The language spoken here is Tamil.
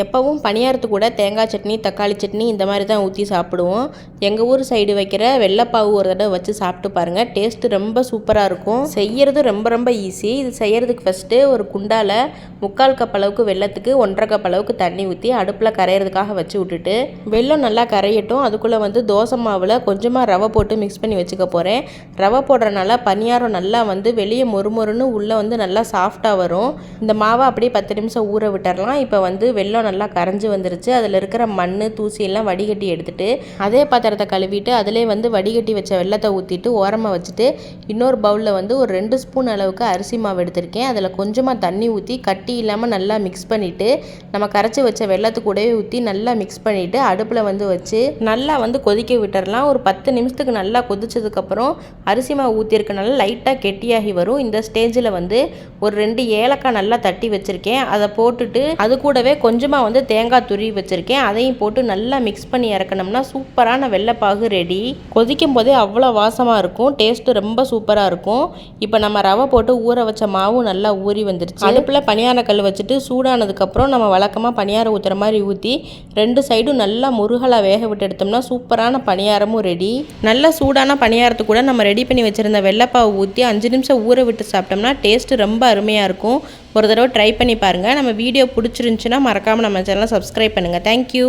எப்பவும் பணியாரத்து கூட தேங்காய் சட்னி, தக்காளி சட்னி இந்த மாதிரி தான் ஊற்றி சாப்பிடுவோம். எங்கள் ஊர் சைடு வைக்கிற வெள்ளைப்பாவு ஒரு தடவை வச்சு சாப்பிட்டு பாருங்கள். டேஸ்ட்டு ரொம்ப சூப்பராக இருக்கும். செய்கிறது ரொம்ப ரொம்ப ஈஸி. இது செய்கிறதுக்கு ஃபஸ்ட்டு ஒரு குண்டால் 3/4 கப் அளவுக்கு வெல்லத்துக்கு 1/2 கப் அளவுக்கு தண்ணி ஊற்றி அடுப்பில் கரையிறதுக்காக வச்சு விட்டுட்டு வெல்லம் நல்லா கரையட்டும். அதுக்குள்ளே தோசை மாவில் கொஞ்சமாக ரவை போட்டு மிக்ஸ் பண்ணி வச்சுக்க போகிறேன். ரவை போடுறதுனால பணியாரம் நல்லா வெளியே மொறுமொறுன்னு உள்ளே நல்லா சாஃப்டாக வரும். இந்த மாவை அப்படியே 10 நிமிஷம் ஊற விட்டுறலாம். இப்போ வெல்லம் நல்லா கரைஞ்சி வந்துருச்சு. அதில் இருக்கிற மண் தூசியெல்லாம் வடிகட்டி எடுத்துட்டு அதே பாத்திரத்தை கழுவிட்டு அதிலே வடிகட்டி வச்ச வெல்லத்தை ஊற்றிட்டு ஓரமாக வச்சுட்டு இன்னொரு பவுலில் ஒரு 2 ஸ்பூன் அளவுக்கு அரிசி மாவு எடுத்திருக்கேன். அதில் கொஞ்சமாக தண்ணி ஊற்றி கட்டி இல்லாமல் நல்லா மிக்ஸ் பண்ணிவிட்டு நம்ம கரைச்சி வச்ச வெல்லத்து கூடவே ஊற்றி நல்லா மிக்ஸ் பண்ணிவிட்டு அடுப்பில் வச்சு நல்லா கொதிக்க விட்டுறலாம். ஒரு 10 நிமிஷத்துக்கு நல்லா கொதிச்சதுக்கப்புறம் அரிசி மாவு ஊற்றிருக்கனால லைட்டாக கெட்டியாகி வரும். இந்த ஸ்டேஜில் ஒரு 2 ஏலக்காய் நல்லா தட்டி வச்சுருக்கேன். அதை போட்டுட்டு அது கூடவே கொஞ்சமாக தேங்காய் துருவி வச்சுருக்கேன். அதையும் போட்டு நல்லா மிக்ஸ் பண்ணி இறக்கணும்னா சூப்பரான வெள்ளைப்பாகு ரெடி. கொதிக்கும் போதே அவ்வளோ வாசமாக இருக்கும். டேஸ்ட்டு ரொம்ப சூப்பராக இருக்கும். இப்போ நம்ம ரவை போட்டு ஊற வச்ச மாவும் நல்லா ஊறி வந்துருச்சு. அடுப்பில் பணியார கல் வச்சுட்டு சூடானதுக்கப்புறம் நம்ம வழக்கமாக பணியாரம் ஊற்றுற மாதிரி ஊற்றி 2 சைடும் நல்லா முருகலாக வேக விட்டு எடுத்தோம்னா சூப்பரான பணியாரமும் ரெடி. நல்ல சூடான பணியாரத்து கூட நம்ம ரெடி பண்ணி வச்சுருந்த வெள்ளைப்பாவு ஊற்றி 5 நிமிஷம் ஊற விட்டு சாப்பிட்டோம்னா டேஸ்ட்டு ரொம்ப அருமையாக இருக்கும். ஒரு தடவை ட்ரை பண்ணி பாருங்கள். நம்ம வீடியோ பிடிச்சிருந்துச்சுன்னா மறக்காமல் நம்ம சேனலை சப்ஸ்கிரைப் பண்ணுங்கள். தேங்க்யூ.